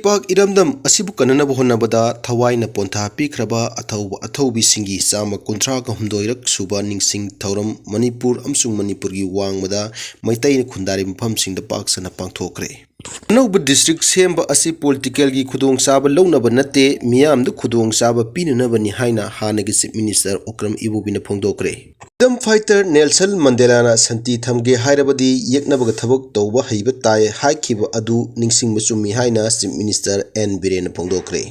ꯂꯩꯄꯥꯛ ꯏꯔꯝꯗꯝ ꯑꯁꯤꯕꯨ ꯀꯟꯅꯅꯕ ꯍꯣꯠꯅꯕꯗ ꯊꯋꯥꯏꯅ ꯄꯣꯟꯊꯥ ꯄꯤꯈ꯭ꯔꯕ ꯑꯊꯧꯕꯤꯁꯤꯡꯒꯤ ꯆꯥꯝꯃ 38ꯔꯛ ꯁꯨꯕ ꯅꯤꯡꯁꯤꯡ ꯊꯧꯔꯝ ꯃꯅꯤꯄꯨꯔ ꯑꯃꯁꯨꯡ ꯃꯅꯤꯄꯨꯔꯒꯤ ꯋꯥꯡꯃꯗ ꯃꯩꯇꯩꯅ ꯈꯨꯟꯗꯥꯔꯤꯕ ꯃꯐꯝꯁꯤꯡꯗ ꯄꯥꯛ ꯁꯟꯅ ꯄꯥꯡꯊꯣꯛꯈ꯭ꯔꯦ꯫ ꯑꯅꯧꯕ ꯗꯤꯁꯇ꯭ꯔꯤꯛ ꯁꯦꯝꯕ ꯑꯁꯤ ꯄꯣꯂꯤꯇꯤꯀꯦꯜꯒꯤ ꯈꯨꯗꯣꯡꯆꯥꯕ ꯂꯧꯅꯕ ꯅꯠꯇꯦ, ꯃꯤꯌꯥꯝꯗ ꯈꯨꯗꯣꯡꯆꯥꯕ ꯄꯤꯅꯅꯕꯅꯤ ꯍꯥꯏꯅ ꯍꯥꯟꯅꯒꯤ ꯆꯤꯐ ꯃꯤꯅꯤꯁꯇꯔ O.Ibobiꯅ ꯐꯣꯡꯗꯣꯛꯈ꯭ꯔꯦ꯫ ꯐ꯭रीꯗꯝ ꯐꯥꯏꯇꯔ ꯅꯦꯜꯁꯟ ꯃꯟꯗꯦꯂꯥꯅ ꯁꯟꯇꯤ ꯊꯝꯒꯦ ꯍꯥꯏꯔꯕꯗꯤ ꯌꯦꯛꯅꯕꯒ ꯊꯕꯛ ꯇꯧꯕ ꯍꯩꯕ ꯇꯥꯏ ꯍꯥꯏꯈꯤꯕ ꯑꯗꯨ ꯅꯤꯡꯁꯤꯡꯕ ꯆꯨꯝꯃꯤ ꯍꯥꯏꯅ ꯆꯤꯐ ꯃꯤꯅꯤꯁꯇꯔ ꯕꯤꯔꯦꯟꯅ ꯐꯣꯡꯗꯣꯛꯈ꯭ꯔꯦ꯫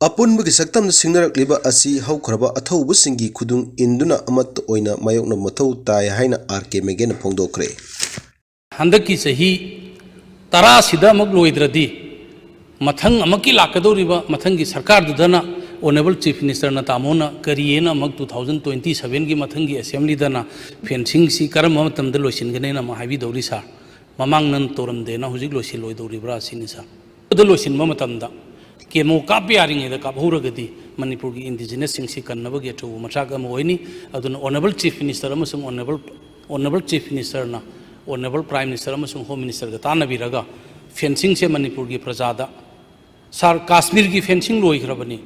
ꯑꯄꯨꯟꯕꯒꯤ ꯁꯛꯇꯝꯗ ꯁꯤꯡꯅꯔꯛꯂꯤꯕ ꯑꯁꯤ ꯍꯧꯈ꯭ꯔꯕ ꯑꯊꯧꯕꯁꯤꯡꯒꯤ ꯈꯨꯗꯨꯡ ꯏꯟꯗꯨꯅ ꯑꯃꯠꯇ ꯑꯣꯏꯅ ꯃꯥꯌꯣꯛꯅꯕ ꯃꯊꯧ ꯇꯥꯏ ꯍꯥꯏꯅ R.K. ꯃꯦꯒꯦꯅ ꯐꯣꯡꯗꯣꯛꯈ꯭ꯔꯦ꯫ ꯍꯟꯗꯛꯀꯤ ꯆꯍꯤ 10 ꯑꯃꯨꯛ ꯂꯣꯏꯗ꯭ꯔꯗꯤ ꯃꯊꯪ ꯑꯃꯨꯛꯀꯤ ꯂꯥꯛꯀꯗꯧꯔꯤꯕ ꯃꯊꯪꯒꯤ ꯁꯔꯀꯥꯔꯗꯨꯗꯅ ꯑꯣꯅꯦꯕꯜ ꯆꯤꯐ ꯃꯤꯅꯤꯁꯇꯔꯅ ꯇꯥꯃꯣꯅ ꯀꯔꯤꯌꯦꯅ ꯑꯃꯨꯛ 2027ꯒꯤ ꯃꯊꯪꯒꯤ ꯑꯦꯁꯦꯝꯕ꯭ꯂꯤꯗꯅ ꯐꯦꯟꯁꯤꯡꯁꯤ ꯀꯔꯝꯕ ꯃꯇꯝꯗ ꯂꯣꯏꯁꯤꯟꯒꯅꯦꯅ ꯑꯃꯨꯛ ꯍꯥꯏꯕꯤꯗꯧꯔꯤ ꯁꯥꯔ꯫ ꯃꯃꯥꯡꯅ ꯇꯧꯔꯝꯗꯦꯅ ꯍꯧꯖꯤꯛ ꯂꯣꯏꯁꯤꯜꯂꯣꯏꯗꯧꯔꯤꯕ꯭ꯔꯥ ꯑꯁꯤꯅꯤ ꯁꯥꯔ꯫ ꯑꯗꯨ ꯂꯣꯏꯁꯤꯟꯕ ꯃꯇꯝꯗ ꯀꯦꯃꯣ ꯀꯥꯞꯄ ꯌꯥꯔꯤꯉꯩꯗ ꯀꯥꯞꯍꯧꯔꯒꯗꯤ ꯃꯅꯤꯄꯨꯔꯒꯤ ꯏꯟꯗꯤꯖꯤꯅꯁꯁꯤꯡꯁꯤ ꯀꯟꯅꯕꯒꯤ ꯑꯆꯧꯕ ꯃꯆꯥꯛ ꯑꯃ ꯑꯣꯏꯅꯤ꯫ ꯑꯗꯨꯅ ꯑꯣꯅꯦꯕꯜ ꯆꯤꯐ ꯃꯤꯅꯤꯁꯇꯔ ꯑꯃꯁꯨꯡ ꯑꯣꯅꯦꯕꯜ ꯆꯤꯐ ꯃꯤꯅꯤꯁꯇꯔꯅ ꯑꯣꯅꯦꯕꯜ ꯄ꯭ꯔꯥꯏꯝ ꯃꯤꯅꯤꯁꯇꯔ ꯑꯃꯁꯨꯡ ꯍꯣꯝ ꯃꯤꯅꯤꯁꯇꯔꯒ ꯇꯥꯟꯅꯕꯤꯔꯒ ꯐꯦꯟꯁꯤꯡꯁꯦ ꯃꯅꯤꯄꯨꯔꯒꯤ ꯄ꯭ꯔꯖꯥꯗ ꯁꯥꯔ ꯀꯥश्मीꯔꯒꯤ ꯐꯦꯟꯁꯤꯡ ꯂꯣꯏꯈ꯭ꯔꯕꯅꯤ,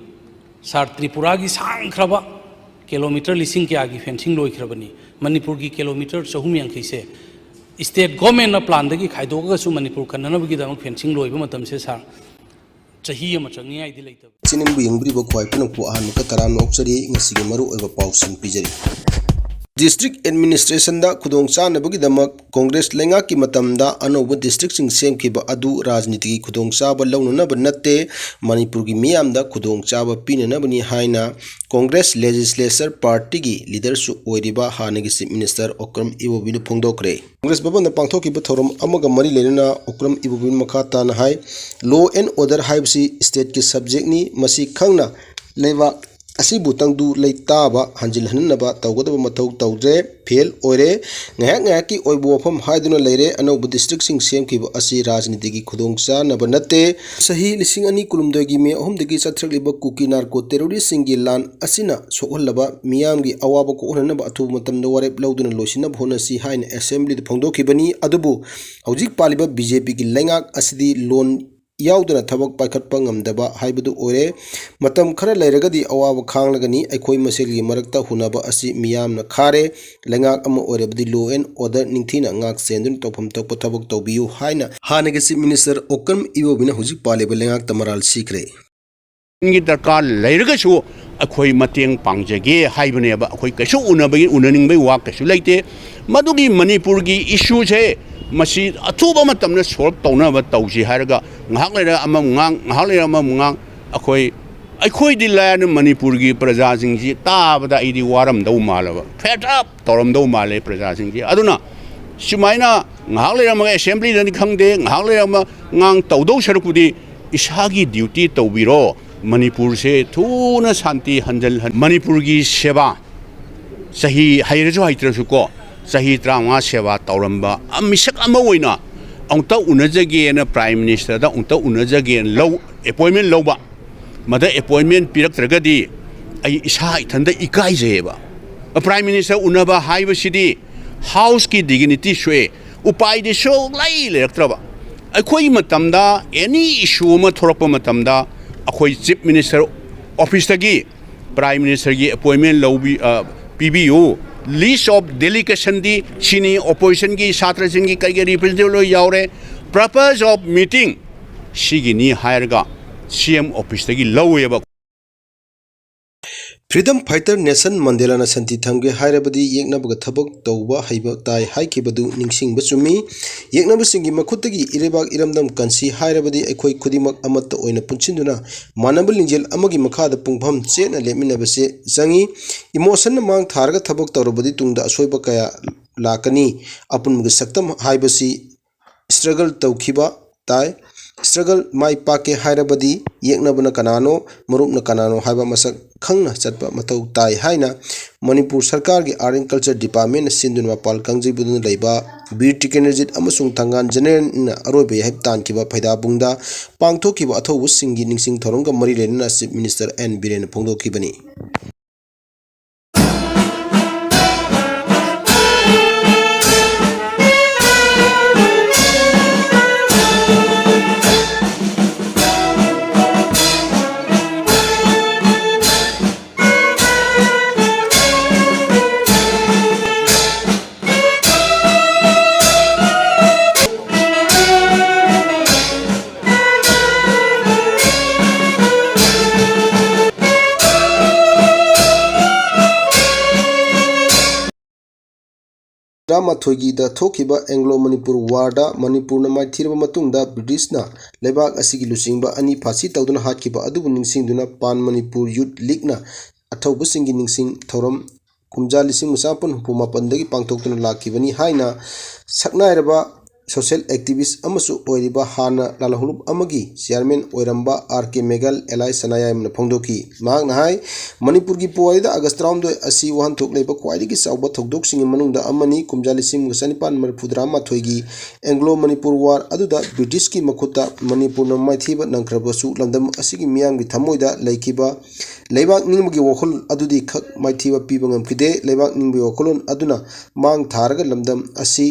ꯁꯥꯔ ꯇ꯭रिꯄꯨꯔꯥꯒꯤ ꯁꯥꯡꯈ꯭ꯔꯕ ꯀꯤꯂꯣꯃꯤꯇꯔ ꯂꯤꯁꯤꯡ ꯀꯌꯥꯒꯤ ꯐꯦꯟꯁꯤꯡ ꯂꯣꯏꯈ꯭ꯔꯕꯅꯤ, ꯃꯅꯤꯄꯨꯔꯒꯤ ꯀꯤꯂꯣꯃꯤꯇꯔ 380ꯁꯦ ꯁ꯭ꯇꯦꯠ ꯒꯣꯔꯃꯦꯟꯅ ꯄ꯭ꯂꯥꯟꯗꯒꯤ ꯈꯥꯏꯗꯣꯛꯑꯒꯁꯨ ꯃꯅꯤꯄꯨꯔ ꯀꯟꯅꯅꯕꯒꯤꯗꯃꯛ ꯐꯦꯟꯁꯤꯡ ꯂꯣꯏꯕ ꯃꯇꯝꯁꯦ ꯁꯥꯔ ꯆꯍꯤ ꯑꯃ ꯆꯪꯅꯤꯡꯉꯥꯏꯗꯤ ꯂꯩꯇꯕ꯫ ꯆꯤꯅꯤꯡꯕꯨ ꯌꯦꯡꯕꯤꯔꯤꯕ ꯈ꯭ꯋꯥꯏ ꯄꯨꯅꯛꯄꯨ ꯑꯍꯥꯟꯕ ꯇꯔꯥꯝꯅ ꯑꯣꯛꯆꯔꯤ꯫ ꯉꯁꯤꯒꯤ ꯃꯔꯨꯑꯣꯏꯕ ꯄꯥꯎꯁꯤꯡ ꯄꯤꯖꯔꯤ꯫ ꯗꯤꯁꯇ꯭ꯔꯤꯛ ꯑꯦꯗꯃꯤꯅꯤꯁꯇ꯭ꯔꯦꯁꯟꯗ ꯈꯨꯗꯣꯡꯆꯥꯅꯕꯒꯤꯗꯃꯛ ꯀꯣꯡꯒ꯭ꯔꯦꯁ ꯂꯩꯉꯥꯛꯀꯤ ꯃꯇꯝꯗ ꯑꯅꯧꯕ ꯗꯤꯁꯇ꯭ꯔꯤꯛꯁꯤꯡ ꯁꯦꯝꯈꯤꯕ ꯑꯗꯨ ꯔꯥꯖꯅꯤꯇꯤꯒꯤ ꯈꯨꯗꯣꯡꯆꯥꯕ ꯂꯧꯅꯅꯕ ꯅꯠꯇꯦ, ꯃꯅꯤꯄꯨꯔꯒꯤ ꯃꯤꯌꯥꯝꯗ ꯈꯨꯗꯣꯡꯆꯥꯕ ꯄꯤꯅꯅꯕꯅꯤ ꯍꯥꯏꯅ ꯀꯣꯡꯒ꯭ꯔꯦꯁ ꯂꯦꯖꯤꯁꯂꯦꯆꯔ ꯄꯥꯔꯇꯤꯒꯤ ꯂꯤꯗꯔꯁꯨ ꯑꯣꯏꯔꯤꯕ ꯍꯥꯟꯅꯒꯤ ꯆꯤꯐ ꯃꯤꯅꯤꯁꯇꯔ O.Ibobiꯅ ꯐꯣꯡꯗꯣꯛꯈ꯭ꯔꯦ꯫ ꯀꯣꯡꯒ꯭ꯔꯦꯁ ꯚꯕꯟꯗ ꯄꯥꯡꯊꯣꯛꯈꯤꯕ ꯊꯧꯔꯝ ꯑꯃꯒ ꯃꯔꯤ ꯂꯩꯅꯅ O.Ibobiꯅ ꯃꯈꯥ ꯇꯥꯅ ꯍꯥꯏ ꯂꯣ ꯑꯦꯟ ꯑꯣꯔꯗꯔ ꯍꯥꯏꯕꯁꯤ ꯁ꯭ꯇꯦꯠꯀꯤ ꯁꯕꯖꯦꯛꯅꯤ, ꯃꯁꯤ ꯈꯪꯅ ꯂꯩꯕꯥꯛ ꯑꯁꯤꯕꯨ ꯇꯪꯗꯨ ꯂꯩꯇꯥꯕ ꯍꯟꯖꯤꯜꯍꯟꯅꯕ ꯇꯧꯒꯗꯕ ꯃꯊꯧ ꯇꯧꯗ꯭ꯔꯦ, ꯐꯦꯜ ꯑꯣꯏꯔꯦ, ꯉꯥꯏꯍꯥꯛꯀꯤ ꯑꯣꯏꯕ ꯋꯥꯐꯝ ꯍꯥꯏꯗꯨꯅ ꯂꯩꯔꯦ꯫ ꯑꯅꯧꯕ ꯗꯤꯁꯇ꯭ꯔꯤꯛꯁꯤꯡ ꯁꯦꯝꯈꯤꯕ ꯑꯁꯤ ꯔꯥꯖꯅꯤꯇꯤꯒꯤ ꯈꯨꯗꯣꯡꯆꯥꯅꯕ ꯅꯠꯇꯦ꯫ ꯆꯍꯤ 2019ꯒꯤ ꯃꯦ 3ꯗꯒꯤ ꯆꯠꯊꯔꯛꯂꯤꯕ ꯀꯨꯀꯤ ꯅꯥꯔꯀꯣ ꯇꯦꯔꯣꯔꯤꯁꯁꯤꯡꯒꯤ ꯂꯥꯟ ꯑꯁꯤꯅ ꯁꯣꯛꯍꯜꯂꯕ ꯃꯤꯌꯥꯝꯒꯤ ꯑꯋꯥꯕ ꯀꯣꯛꯍꯟꯅꯕ ꯑꯊꯨꯕ ꯃꯇꯝꯗ ꯋꯥꯔꯦꯞ ꯂꯧꯗꯨꯅ ꯂꯣꯏꯁꯤꯟꯅꯕ ꯍꯣꯠꯅꯁꯤ ꯍꯥꯏꯅ ꯑꯦꯁꯦꯝꯕ꯭ꯂꯤꯗ ꯐꯣꯡꯗꯣꯛꯈꯤꯕꯅꯤ꯫ ꯑꯗꯨꯕꯨ ꯍꯧꯖꯤꯛ ꯄꯥꯜꯂꯤꯕ BJPꯒꯤ ꯂꯩꯉꯥꯛ ꯑꯁꯤꯗꯤ ꯂꯣꯟ ꯌꯥꯎꯗꯅ ꯊꯕꯛ ꯄꯥꯏꯈꯠꯄ ꯉꯝꯗꯕ ꯍꯥꯏꯕꯗꯨ ꯑꯣꯏꯔꯦ꯫ ꯃꯇꯝ ꯈꯔ ꯂꯩꯔꯒꯗꯤ ꯑꯋꯥꯕ ꯈꯥꯡꯂꯒꯅꯤ꯫ ꯑꯩꯈꯣꯏ ꯃꯁꯦꯜꯒꯤ ꯃꯔꯛꯇ ꯍꯨꯟꯅꯕ ꯑꯁꯤ ꯃꯤꯌꯥꯝꯅ ꯈꯥꯔꯦ꯫ ꯂꯩꯉꯥꯛ ꯑꯃ ꯑꯣꯏꯔꯕꯗꯤ ꯂꯣ ꯑꯦꯟ ꯑꯣꯔꯗꯔ ꯅꯤꯡꯊꯤꯅ ꯉꯥꯛ ꯁꯦꯟꯗꯨꯅ ꯇꯧꯐꯝ ꯊꯣꯛꯄ ꯊꯕꯛ ꯇꯧꯕꯤꯌꯨ ꯍꯥꯏꯅ ꯍꯥꯟꯅꯒꯤ ꯆꯤꯐ ꯃꯤꯅꯤꯁꯇꯔ O.Ibobiꯅ ꯍꯧꯖꯤꯛ ꯄꯥꯜꯂꯤꯕ ꯂꯩꯉꯥꯛꯇ ꯃꯔꯥꯜ ꯁꯤꯈ꯭ꯔꯦ꯫ दरकार लेरगसु अखोई मतेंग पांगजगे हाइबनेबा अखोई कछु उननिंगबई वा कछु लेते मदुगी मणिपुर की इशू से मसी अथुबा मतमने solve तौनबा तौसी हारगा ngahak lera ama ngang ngahak lera ama ngang अखोई दिलायन मणिपुर की प्रजा सिंगजी ताबदा इदी वारम दौ मालबा फेड अप तौरम दौ माले प्रजा Singhji अदुना सुमाइना ngahak lera ama assembly दनि खंगदे ngahak lera ama ngang तौदौ सरकुदी इसागी duty तौबिरो Manipur से थूना शांति हंजल मणिपुर की सेवा सही हाइरजो हाइत्रसु को सही 3 सेवा तौरंबा मिसक अमा ओइना अंता उनजगेन प्राइम मिनिस्टर दा अंता उनजगेन लौ अपॉइंटमेंट लौबा मदा अपॉइंटमेंट पिरक्त्रगदी आई इसा इथंदा इकाइजेबा प्राइम मिनिस्टर उनबा हाइबसिदी हाउस की डिग्निटी सुए उपाय दे सो लाई लेरक्त्रबा अखोई मतमदा एनी इशू अमा थोरपा मतमदा अखोई चीफ मिनिस्टर ऑफिस की प्राइम मिनिस्टर की अपॉइंटमेंट लौबी पीबीयू लिस्ट ऑफ डेलीगेशन दी सिनी ऑपोजिशन की छात्र सिंह की कई रिप्रेजेंटेटिव लो यावरे पर्पस ऑफ मीटिंग सिगिनी हायरगा सीएम ऑफिस की लौएबा। फ्रीडम फाइटर नेशन मंडेलाना संति थमगे हायरबदी येकनबगा थबक तौबा हैबा ताई हाइखिबदु निंगसिंगबा चुमी। येकनबसिंगी मखुतगी इरेबाग इरमदम कंसी हायरबदी अखोई खुदिमक अमत्त ओइना पुंचिंदुना मानब लिंजेल अमगी मखादा पुंगफम चेना लेमिनबसे जंगी। इमोशन मांग थारगा थबक तौरबदी तुंगदा असोइबा कया लाकनी। अपुनमगे सक्तम हाइबसी स्ट्रगल तौखिबा ताई। स्ट्रगल माई पाके हायरबदी येकनबना कनानो मरुपना कनानो हाइबा मसक खंगना चटपा मथौ ताई हाइना मणिपुर सरकार की आर्ट एंड कल्चर डिपार्टमेंट सिंधुन मपाल कंजीबुदुन लैबा बीर टिकेनर्जित अमसुंग थंगान जनरल अरोबे हेब तानखिबा फैदाबुंगदा पांगथोखिबा अथौबुसिंगी निंगसिंग थौरंगा मरी लेना चीफ मिनिस्टर बीरेन फोंदोखिबनी। ꯇꯔꯥꯃꯥꯊꯣꯏꯒꯤꯗ ꯊꯣꯛꯈꯤꯕ ꯑꯦꯡꯒ꯭ꯂꯣ ꯃꯅꯤꯄꯨꯔ ꯋꯥꯔꯗ ꯃꯅꯤꯄꯨꯔꯅ ꯃꯥꯏꯊꯤꯔꯕ ꯃꯇꯨꯡꯗ ꯕ꯭ꯔꯤꯇꯤꯁꯅ ꯂꯩꯕꯥꯛ ꯑꯁꯤꯒꯤ ꯂꯨꯆꯤꯡꯕ ꯑꯅꯤ ꯐꯥꯁꯤ ꯇꯧꯗꯨꯅ ꯍꯥꯠꯈꯤꯕ ꯑꯗꯨꯕꯨ ꯅꯤꯡꯁꯤꯡꯗꯨꯅ ꯄꯥꯟ ꯃꯅꯤꯄꯨꯔ ꯌꯨꯠ ꯂꯤꯒꯅ ꯑꯊꯧꯕꯁꯤꯡꯒꯤ ꯅꯤꯡꯁꯤꯡ ꯊꯧꯔꯝ ꯀꯨꯝꯖꯥ 1964ꯗꯒꯤ ꯄꯥꯡꯊꯣꯛꯇꯨꯅ ꯂꯥꯛꯈꯤꯕꯅꯤ ꯍꯥꯏꯅ ꯁꯛꯅꯥꯏꯔꯕ ꯁꯣꯁꯤꯌꯦꯜ ꯑꯦꯛꯇꯤꯕꯤꯁ ꯑꯃꯁꯨ ꯑꯣꯏꯔꯤꯕ ꯍꯥꯟꯅ ꯂꯥꯜꯍꯧꯂꯨꯞ ꯑꯃꯒꯤ ꯆꯤꯌꯔꯃꯦꯟ ꯑꯣꯏꯔꯝꯕ R.K. ꯃꯦꯘꯜ ꯑꯦꯂꯥꯏ ꯁꯅꯥꯌꯥꯏꯃꯅ ꯐꯣꯡꯗꯣꯛꯈꯤ꯫ ꯃꯍꯥꯛꯅ ꯍꯥꯏ ꯃꯅꯤꯄꯨꯔꯒꯤ ꯄꯨꯋꯥꯔꯤꯗ ꯑꯥꯒꯁꯠ 19 ꯑꯁꯤ ꯋꯥꯍꯟꯊꯣꯛ ꯂꯩꯕ ꯈ꯭ꯋꯥꯏꯗꯒꯤ ꯆꯥꯎꯕ ꯊꯧꯗꯣꯛꯁꯤꯡꯒꯤ ꯃꯅꯨꯡꯗ ꯑꯃꯅꯤ꯫ ꯀꯨꯝꯖꯥ 1938ꯒꯤ ꯑꯦꯡꯒ꯭ꯂꯣ ꯃꯅꯤꯄꯨꯔ ꯋꯥꯔ ꯑꯗꯨꯗ ꯕ꯭ꯔꯤꯇꯤꯁꯀꯤ ꯃꯈꯨꯠꯇ ꯃꯅꯤꯄꯨꯔꯅ ꯃꯥꯏꯊꯤꯕ ꯅꯪꯈ꯭ꯔꯕꯁꯨ ꯂꯝꯗꯝ ꯑꯁꯤꯒꯤ ꯃꯤꯌꯥꯝꯒꯤ ꯊꯃꯣꯏꯗ ꯂꯩꯈꯤꯕ ꯂꯩꯕꯥꯛ ꯅꯤꯡꯕꯒꯤ ꯋꯥꯈꯜꯂꯣꯟ ꯑꯗꯨꯗꯤ ꯈꯛ ꯃꯥꯏꯊꯤꯕ ꯄꯤꯕ ꯉꯝꯈꯤꯗꯦ꯫ ꯂꯩꯕꯥꯛ ꯅꯤꯡꯕꯒꯤ ꯋꯥꯈꯜꯂꯣꯟ ꯑꯗꯨꯅ ꯃꯥꯡ ꯊꯥꯔꯒ ꯂꯝꯗꯝ ꯑꯁꯤ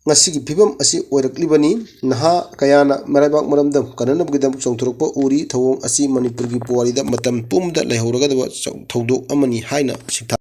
ꯉꯁꯤꯒꯤ ꯐꯤꯕꯝ ꯑꯁꯤ ꯑꯣꯏꯔꯛꯂꯤꯕꯅꯤ꯫ ꯅꯍꯥ ꯀꯌꯥꯅ ꯃꯔꯩꯕꯥꯛ ꯃꯔꯝꯗꯝ ꯀꯟꯅꯅꯕꯒꯤꯗꯃꯛ ꯆꯣꯡꯊꯣꯔꯛꯄ ꯎꯔꯤ꯫ ꯊꯧꯑꯣꯡ ꯑꯁꯤ ꯃꯅꯤꯄꯨꯔꯒꯤ ꯄꯨꯋꯥꯔꯤꯗ ꯃꯇꯝ ꯄꯨꯝꯕꯗ ꯂꯩꯍꯧꯔꯒꯗꯕ ꯊꯧꯗꯣꯛ ꯑꯃꯅꯤ ꯍꯥꯏꯅ ꯁꯤꯡꯊꯥ